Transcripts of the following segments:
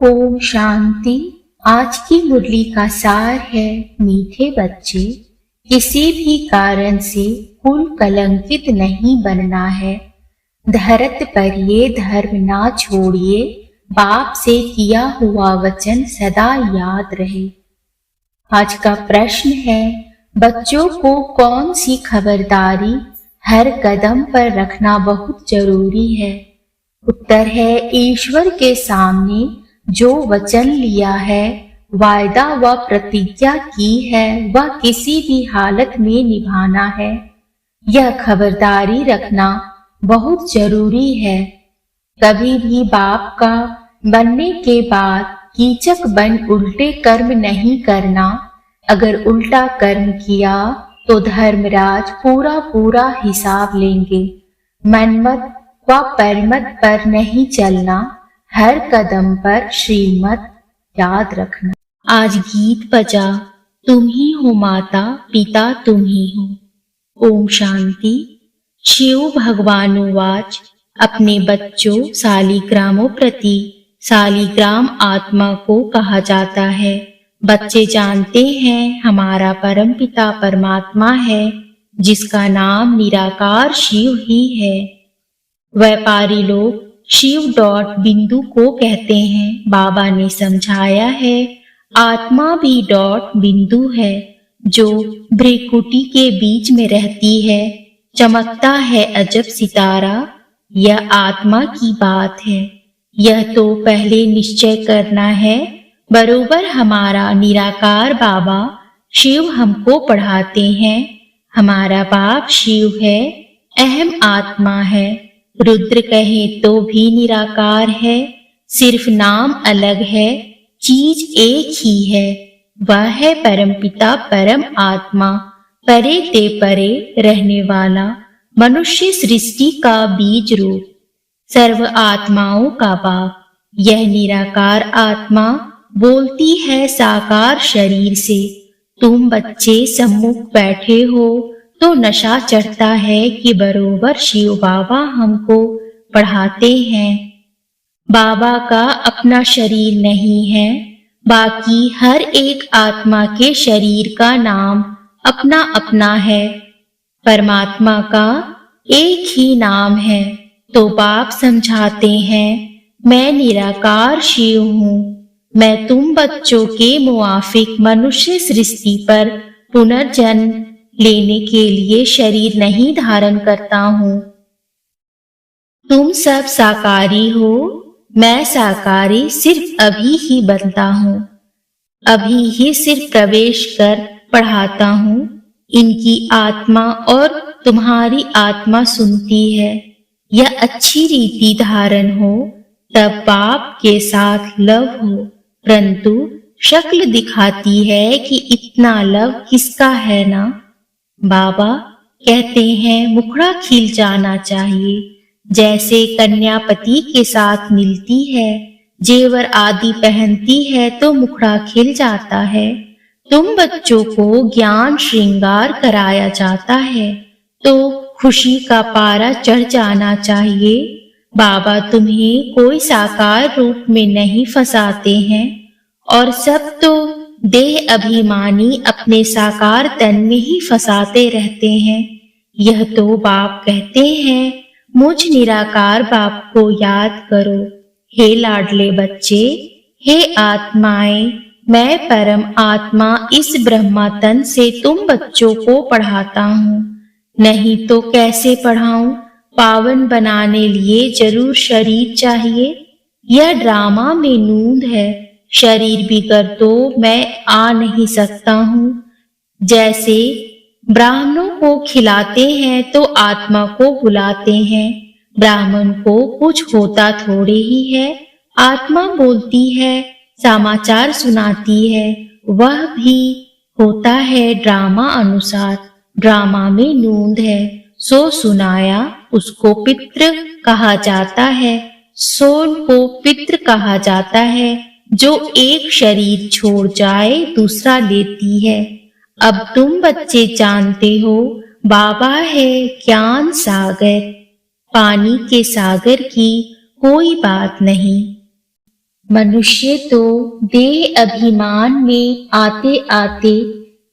ओम शांति। आज की मुरली का सार है, मीठे बच्चे, किसी भी कारण से कुल कलंकित नहीं बनना है। धरत पर ये धर्म ना छोड़िए, बाप से किया हुआ वचन सदा याद रहे। आज का प्रश्न है, बच्चों को कौन सी खबरदारी हर कदम पर रखना बहुत जरूरी है? उत्तर है, ईश्वर के सामने जो वचन लिया है, वायदा व प्रतिज्ञा की है, वह किसी भी हालत में निभाना है। यह खबरदारी रखना बहुत जरूरी है। कभी भी बाप का बनने के बाद कीचक बन उल्टे कर्म नहीं करना। अगर उल्टा कर्म किया तो धर्मराज पूरा हिसाब लेंगे। मनमत व परमत पर नहीं चलना, हर कदम पर श्रीमत याद रखना। आज गीत बजा, तुम ही हो माता पिता तुम ही हो। ओम शांति। शिव भगवानुवाच, अपने बच्चों शालिग्रामों प्रति शालिग्राम आत्मा को कहा जाता है। बच्चे जानते हैं हमारा परम पिता परमात्मा है, जिसका नाम निराकार शिव ही है। व्यापारी लोग शिव बिंदु को कहते हैं। बाबा ने समझाया है, आत्मा भी बिंदु है, जो भ्रिकुटी के बीच में रहती है। चमकता है अजब सितारा, यह आत्मा की बात है। यह तो पहले निश्चय करना है। बरोबर हमारा निराकार बाबा शिव हमको पढ़ाते हैं। हमारा बाप शिव है, अहम आत्मा है। रुद्र कहे तो भी निराकार है, सिर्फ नाम अलग है, चीज एक ही है। वह है परमपिता परम आत्मा, परे ते परे रहने वाला, मनुष्य सृष्टि का बीज रूप, सर्व आत्माओं का बाप। यह निराकार आत्मा बोलती है साकार शरीर से। तुम बच्चे सम्मुख बैठे हो तो नशा चढ़ता है कि बरोबर शिव बाबा हमको पढ़ाते हैं। बाबा का अपना शरीर नहीं है, बाकी हर एक आत्मा के शरीर का नाम अपना अपना है। परमात्मा का एक ही नाम है। तो बाप समझाते हैं, मैं निराकार शिव हूँ। मैं तुम बच्चों के मुआफिक मनुष्य सृष्टि पर पुनर्जन्म लेने के लिए शरीर नहीं धारण करता हूँ। तुम सब साकारी हो, मैं साकारी सिर्फ अभी ही बनता हूँ। अभी ही सिर्फ प्रवेश कर पढ़ाता हूँ। इनकी आत्मा और तुम्हारी आत्मा सुनती है। यह अच्छी रीति धारण हो, तब बाप के साथ लव हो, परंतु शक्ल दिखाती है कि इतना लव किसका है ना। बाबा कहते हैं मुखड़ा खिल जाना चाहिए। जैसे कन्या पति के साथ मिलती है, जेवर आदि पहनती है तो मुखड़ा खिल जाता है। तुम बच्चों को ज्ञान श्रृंगार कराया जाता है तो खुशी का पारा चढ़ जाना चाहिए। बाबा तुम्हें कोई साकार रूप में नहीं फंसाते हैं, और सब तो देह अभिमानी अपने साकार तन में ही फंसाते रहते हैं। यह तो बाप कहते हैं, मुझ निराकार बाप को याद करो। हे लाडले बच्चे, हे आत्माएं, मैं परम आत्मा इस ब्रह्मा तन से तुम बच्चों को पढ़ाता हूँ। नहीं तो कैसे पढ़ाऊं? पावन बनाने लिए जरूर शरीर चाहिए। यह ड्रामा में नूंद है। शरीर बिगर तो मैं आ नहीं सकता हूँ। जैसे ब्राह्मणों को खिलाते हैं तो आत्मा को बुलाते हैं। ब्राह्मण को कुछ होता थोड़े ही है। आत्मा बोलती है, समाचार सुनाती है, वह भी होता है ड्रामा अनुसार। ड्रामा में नूंद है, सो सुनाया उसको पितृ कहा जाता है। सोन को पितृ कहा जाता है। जो एक शरीर छोड़ जाए दूसरा लेती है। अब तुम बच्चे जानते हो, बाबा है ज्ञान सागर, पानी के सागर की कोई बात नहीं। मनुष्य तो देह अभिमान में आते आते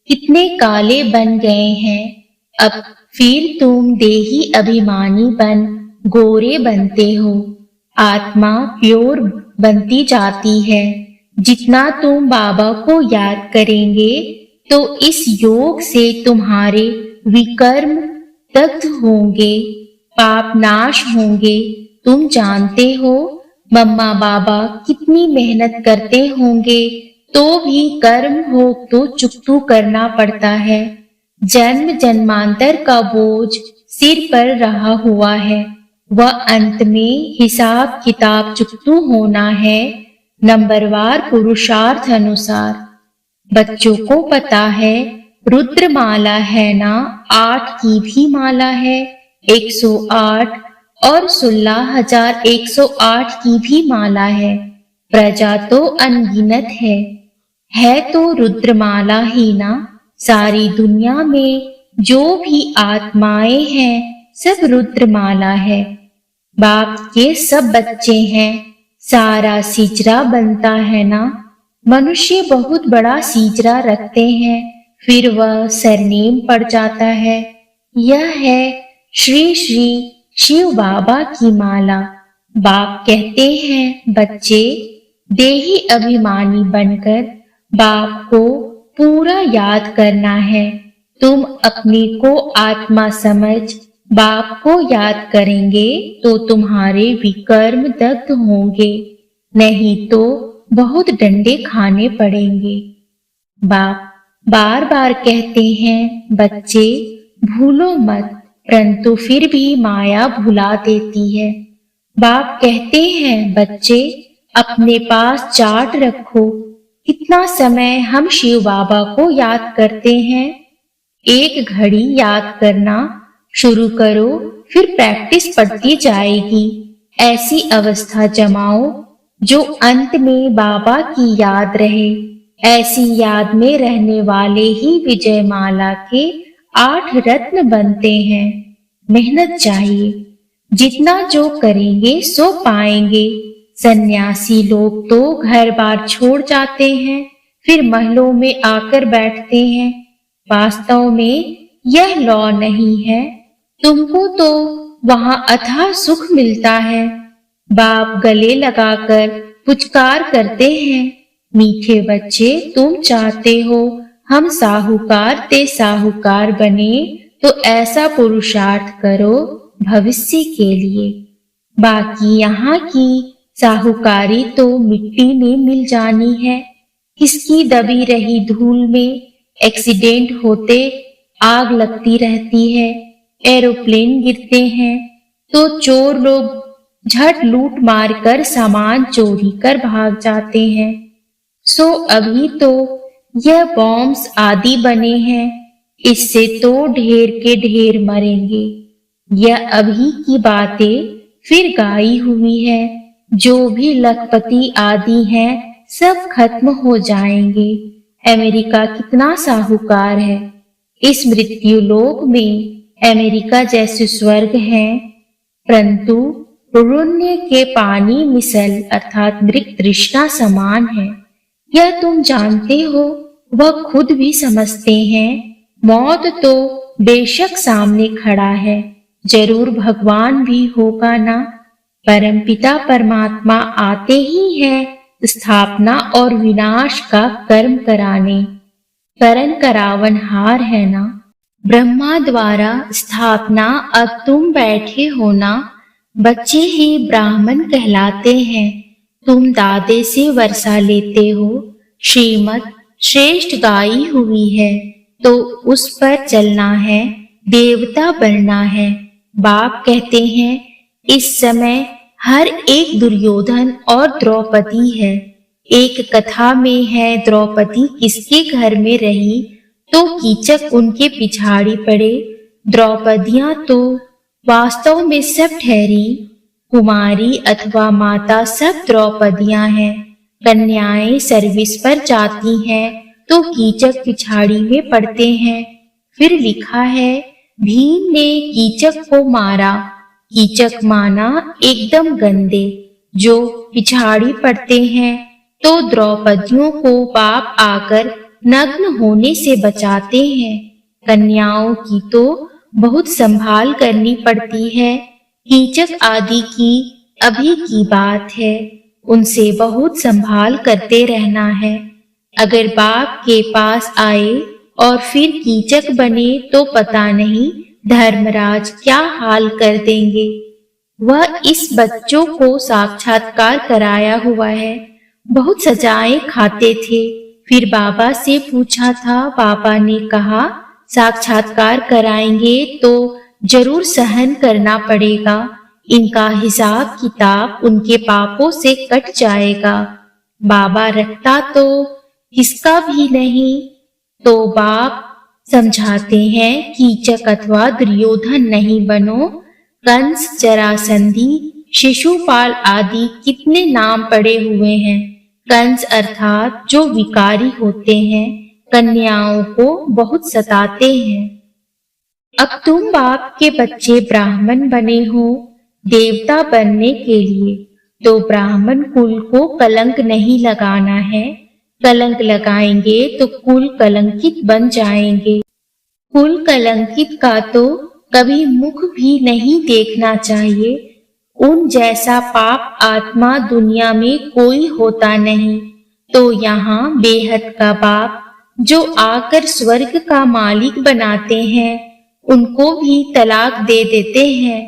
कितने काले बन गए हैं। अब फिर तुम देही अभिमानी बन गोरे बनते हो। आत्मा प्योर बनती जाती है। जितना तुम बाबा को याद करेंगे तो इस योग से तुम्हारे विकर्म दग्ध होंगे, पाप नाश होंगे। तुम जानते हो मम्मा बाबा कितनी मेहनत करते होंगे, तो भी कर्म भोग तो चुकतू करना पड़ता है। जन्म जन्मांतर का बोझ सिर पर रहा हुआ है। वह अंत में हिसाब किताब चुकतू होना है, नंबरवार पुरुषार्थ अनुसार। बच्चों को पता है रुद्र माला है ना, 8 की भी माला है, 108 और 16,108 की भी माला है। प्रजा तो अनगिनत है तो रुद्रमाला ही ना। सारी दुनिया में जो भी आत्माएं हैं सब रुद्रमाला है। बाप के सब बच्चे हैं, सारा सीजरा बनता है ना। मनुष्य बहुत बड़ा सीजरा रखते हैं, फिर वह सरनेम पड़ जाता है। यह है श्री श्री शिव बाबा की माला। बाप कहते हैं बच्चे देही अभिमानी बनकर बाप को पूरा याद करना है। तुम अपने को आत्मा समझ बाप को याद करेंगे तो तुम्हारे विकर्म दग्ध होंगे, नहीं तो बहुत डंडे खाने पड़ेंगे। बाप बार बार कहते हैं बच्चे भूलो मत, परंतु फिर भी माया भुला देती है। बाप कहते हैं बच्चे अपने पास चार्ट रखो। कितना समय हम शिव बाबा को याद करते हैं। 1 घड़ी याद करना शुरू करो, फिर प्रैक्टिस बढ़ती जाएगी। ऐसी अवस्था जमाओ जो अंत में बाबा की याद रहे। ऐसी याद में रहने वाले ही विजय माला के 8 रत्न बनते हैं। मेहनत चाहिए, जितना जो करेंगे सो पाएंगे। सन्यासी लोग तो घर बार छोड़ जाते हैं, फिर महलों में आकर बैठते हैं। वास्तव में यह लॉ नहीं है। तुमको तो वहां अथाह सुख मिलता है। बाप गले लगाकर पुचकार करते हैं, मीठे बच्चे तुम चाहते हो हम साहूकार ते साहूकार बने, तो ऐसा पुरुषार्थ करो भविष्य के लिए। बाकी यहाँ की साहूकारी तो मिट्टी में मिल जानी है। किसकी दबी रही धूल में एक्सीडेंट होते आग लगती रहती है, एरोप्लेन गिरते हैं तो चोर लोग झट लूट मार कर सामान चोरी कर भाग जाते हैं। सो अभी तो यह बॉम्ब्स आदि बने हैं, इससे तो ढेर के ढेर मरेंगे। यह अभी की बातें फिर गाई हुई है। जो भी लखपति आदि हैं सब खत्म हो जाएंगे। अमेरिका कितना साहूकार है। इस मृत्यु लोक में अमेरिका जैसे स्वर्ग है, परंतु पुण्य के पानी मिसल अर्थात मृग तृष्णा समान है। यह तुम जानते हो, वह खुद भी समझते हैं। मौत तो बेशक सामने खड़ा है, जरूर भगवान भी होगा ना। परमपिता परमात्मा आते ही हैं स्थापना और विनाश का कर्म कराने। करण करावन हार है ना। ब्रह्मा द्वारा स्थापना अब तुम बैठे हो ना। बच्चे ही ब्राह्मण कहलाते हैं। तुम दादे से वर्षा लेते हो। श्रीमत श्रेष्ठ गाई हुई है तो उस पर चलना है, देवता बनना है। बाप कहते हैं इस समय हर एक दुर्योधन और द्रौपदी है। एक कथा में है द्रौपदी किसके घर में रही तो कीचक उनके पिछाड़ी पड़े। द्रौपदियां तो वास्तव में सब ठहरी, कुमारी अथवा माता सब द्रौपदियां हैं। कन्याएं सर्विस पर जाती हैं तो कीचक पिछाड़ी में पड़ते हैं। फिर लिखा है भीम ने कीचक को मारा। कीचक माना एकदम गंदे, जो पिछाड़ी पड़ते हैं तो द्रौपदियों को बाप आकर नग्न होने से बचाते हैं। कन्याओं की तो बहुत संभाल करनी पड़ती है। कीचक आदि की अभी की बात है, उनसे बहुत संभाल करते रहना है। अगर बाप के पास आए और फिर कीचक बने तो पता नहीं धर्मराज क्या हाल कर देंगे। वह इस बच्चों को साक्षात्कार कराया हुआ है, बहुत सजाएं खाते थे। फिर बाबा से पूछा था, बाबा ने कहा साक्षात्कार कराएंगे तो जरूर सहन करना पड़ेगा, इनका हिसाब किताब उनके पापों से कट जाएगा। बाबा रखता तो किसका भी नहीं। तो बाप समझाते हैं, कीचक अथवा दुर्योधन नहीं बनो। कंस, जरासंधी, शिशुपाल आदि कितने नाम पड़े हुए हैं। कंस अर्थात जो विकारी होते हैं, कन्याओं को बहुत सताते हैं। अब तुम बाप के बच्चे ब्राह्मण बने हो देवता बनने के लिए, तो ब्राह्मण कुल को कलंक नहीं लगाना है। कलंक लगाएंगे तो कुल कलंकित बन जाएंगे। कुल कलंकित का तो कभी मुख भी नहीं देखना चाहिए। उन जैसा पाप आत्मा दुनिया में कोई होता नहीं। तो यहाँ बेहद का बाप जो आकर स्वर्ग का मालिक बनाते हैं, उनको भी तलाक दे देते हैं।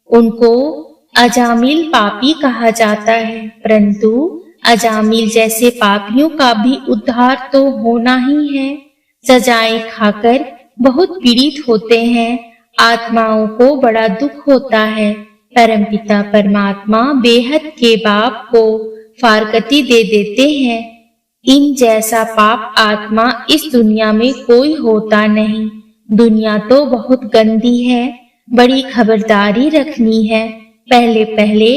उनको अजामिल पापी कहा जाता है, परंतु अजामिल जैसे पापियों का भी उद्धार तो होना ही है। सजाएं खाकर बहुत पीड़ित होते हैं, आत्माओं को बड़ा दुख होता है। परमपिता परमात्मा बेहद के बाप को फारकती दे देते हैं। इन जैसा पाप आत्मा इस दुनिया में कोई होता नहीं। दुनिया तो बहुत गंदी है, बड़ी खबरदारी रखनी है। पहले पहले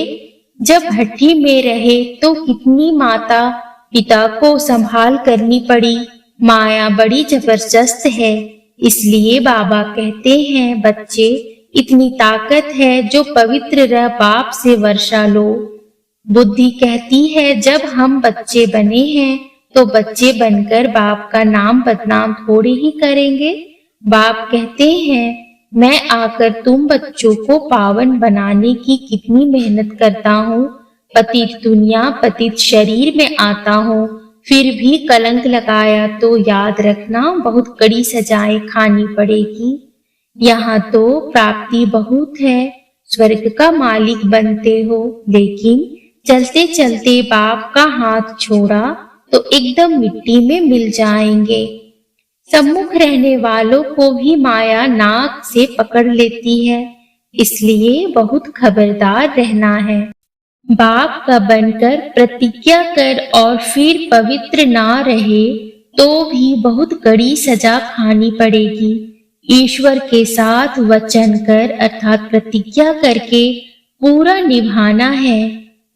जब भट्टी में रहे तो कितनी माता पिता को संभाल करनी पड़ी। माया बड़ी जबरदस्त है, इसलिए बाबा कहते हैं, बच्चे इतनी ताकत है जो पवित्र रह बाप से वर्षा लो। बुद्धि कहती है जब हम बच्चे बने हैं तो बच्चे बनकर बाप का नाम बदनाम थोड़ी ही करेंगे। बाप कहते हैं, मैं आकर तुम बच्चों को पावन बनाने की कितनी मेहनत करता हूँ। पतित दुनिया पतित शरीर में आता हूँ, फिर भी कलंक लगाया तो याद रखना बहुत कड़ी सजाएं खानी पड़ेगी। यहाँ तो प्राप्ति बहुत है, स्वर्ग का मालिक बनते हो, लेकिन चलते चलते बाप का हाथ छोड़ा तो एकदम मिट्टी में मिल जाएंगे। सम्मुख रहने वालों को भी माया नाक से पकड़ लेती है, इसलिए बहुत खबरदार रहना है। बाप का बनकर प्रतिज्ञा कर और फिर पवित्र ना रहे तो भी बहुत कड़ी सजा खानी पड़ेगी। ईश्वर के साथ वचन कर अर्थात प्रतिज्ञा करके पूरा निभाना है।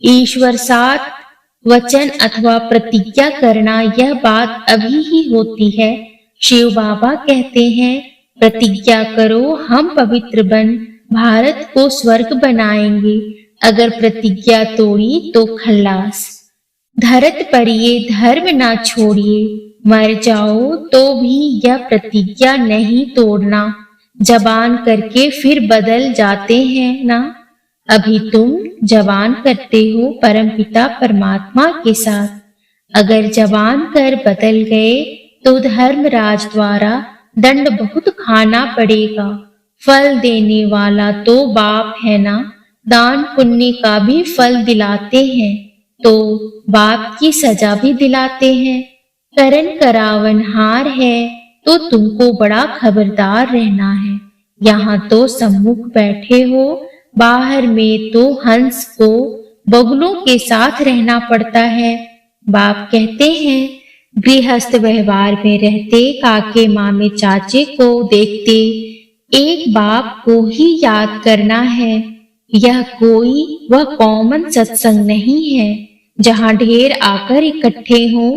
ईश्वर साथ वचन अथवा प्रतिज्ञा करना, यह बात अभी ही होती है। शिव बाबा कहते हैं, प्रतिज्ञा करो हम पवित्र बन भारत को स्वर्ग बनाएंगे। अगर प्रतिज्ञा तोड़ी तो खल्लास। धरत पर ये धर्म ना छोड़िए, मर जाओ तो भी यह प्रतिज्ञा नहीं तोड़ना। जबान करके फिर बदल जाते हैं ना। अभी तुम जबान करते हो परमपिता परमात्मा के साथ। अगर जबान कर बदल गए तो धर्मराज द्वारा दंड बहुत खाना पड़ेगा। फल देने वाला तो बाप है ना, दान पुण्य का भी फल दिलाते हैं तो बाप की सजा भी दिलाते हैं। करण करावन हार है तो तुमको बड़ा खबरदार रहना है। यहाँ तो सम्मुख बैठे हो, बाहर में तो हंस को बगुलों के साथ रहना पड़ता है। बाप कहते हैं, गृहस्थ व्यवहार में रहते काके मामे चाचे को देखते एक बाप को ही याद करना है। यह कोई वह कॉमन सत्संग नहीं है जहाँ ढेर आकर इकट्ठे हों।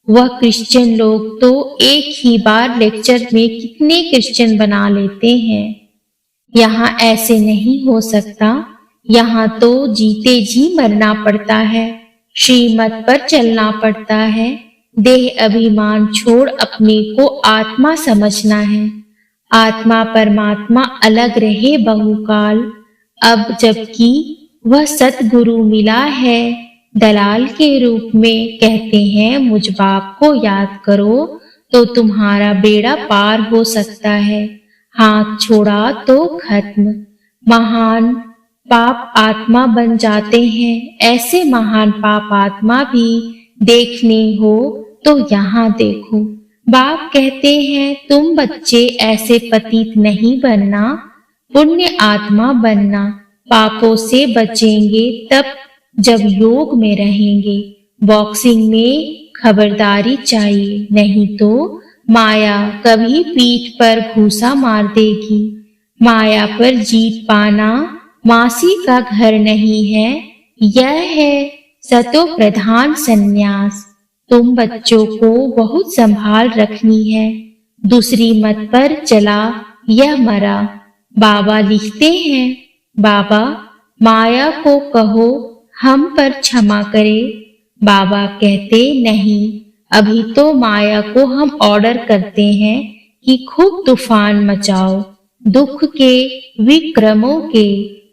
वह क्रिश्चियन लोग तो एक ही बार लेक्चर में कितने क्रिश्चियन बना लेते हैं। यहाँ ऐसे नहीं हो सकता। यहाँ तो जीते जी मरना पड़ता है, श्रीमत पर चलना पड़ता है, देह अभिमान छोड़ अपने को आत्मा समझना है। आत्मा परमात्मा अलग रहे बहुकाल, अब जबकि वह सतगुरु मिला है दलाल के रूप में, कहते हैं मुझ बाप को याद करो तो तुम्हारा बेड़ा पार हो सकता है। हाथ छोड़ा तो खत्म, महान पाप आत्मा बन जाते हैं। ऐसे महान पाप आत्मा भी देखने हो तो यहाँ देखो। बाप कहते हैं तुम बच्चे ऐसे पतित नहीं बनना, पुण्य आत्मा बनना। पापों से बचेंगे तब जब योग में रहेंगे। बॉक्सिंग में खबरदारी चाहिए, नहीं तो माया कभी पीठ पर घूसा मार देगी। माया पर जीत पाना मासी का घर नहीं है, यह है सतो प्रधान संन्यास। तुम बच्चों को बहुत संभाल रखनी है, दूसरी मत पर चला यह मरा। बाबा लिखते हैं, बाबा माया को कहो हम पर क्षमा करे। बाबा कहते नहीं, अभी तो माया को हम ऑर्डर करते हैं कि खूब तूफान मचाओ, दुख के विक्रमों के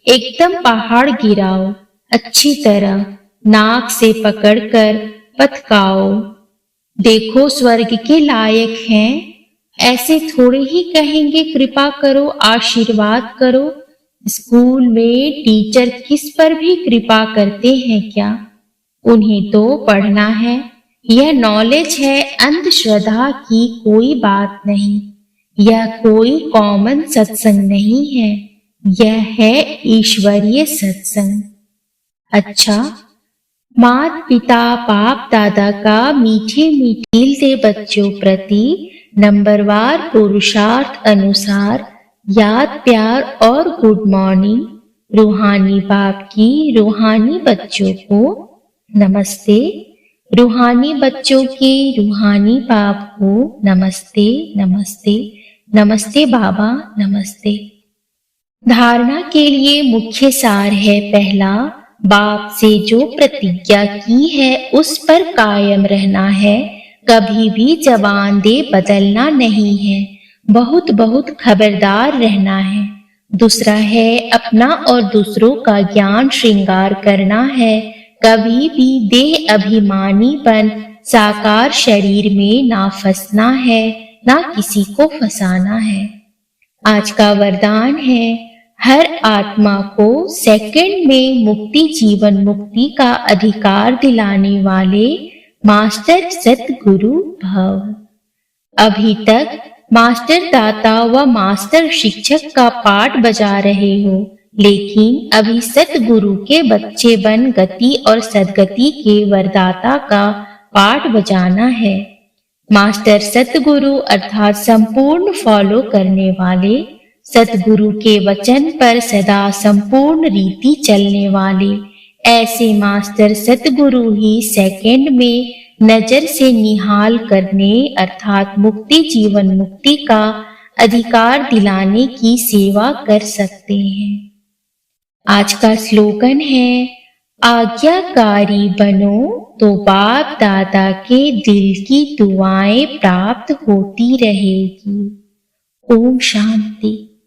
एकदम पहाड़ गिराओ, अच्छी तरह नाक से पकड़कर पथकाओ। देखो स्वर्ग के लायक हैं, ऐसे थोड़े ही कहेंगे कृपा करो आशीर्वाद करो। स्कूल में टीचर किस पर भी कृपा करते हैं क्या? उन्हें तो पढ़ना है, यह नॉलेज है, अंधश्रद्धा की कोई बात नहीं। यह कोई कॉमन सत्संग नहीं है, यह है ईश्वरीय सत्संग। अच्छा, माता पिता बाप दादा का मीठे मीठे दे बच्चों प्रति नंबरवार पुरुषार्थ अनुसार याद प्यार और गुड मॉर्निंग। रूहानी बाप की रूहानी बच्चों को नमस्ते। रूहानी बच्चों के रूहानी बाप को नमस्ते नमस्ते नमस्ते बाबा नमस्ते। धारणा के लिए मुख्य सार है, पहला, बाप से जो प्रतिज्ञा की है उस पर कायम रहना है, कभी भी जबान दे बदलना नहीं है, बहुत बहुत खबरदार रहना है। दूसरा है, अपना और दूसरों का ज्ञान श्रृंगार करना है, कभी भी देह अभिमानी बन साकार शरीर में ना फंसना है, ना किसी को फंसाना है। आज का वरदान है, हर आत्मा को सेकंड में मुक्ति जीवन मुक्ति का अधिकार दिलाने वाले मास्टर सतगुरु भव। अभी तक मास्टर दाता व मास्टर शिक्षक का पाठ बजा रहे हो, लेकिन अभी सतगुरु के बच्चे बन गति और सदगति के वरदाता का पाठ बजाना है। मास्टर सतगुरु अर्थात संपूर्ण फॉलो करने वाले, सतगुरु के वचन पर सदा संपूर्ण रीति चलने वाले, ऐसे मास्टर सतगुरु ही सेकंड में नजर से निहाल करने अर्थात मुक्ति जीवन मुक्ति का अधिकार दिलाने की सेवा कर सकते हैं। आज का स्लोगन है, आज्ञाकारी बनो तो बाप दादा के दिल की दुआएं प्राप्त होती रहेगी। ओम शांति।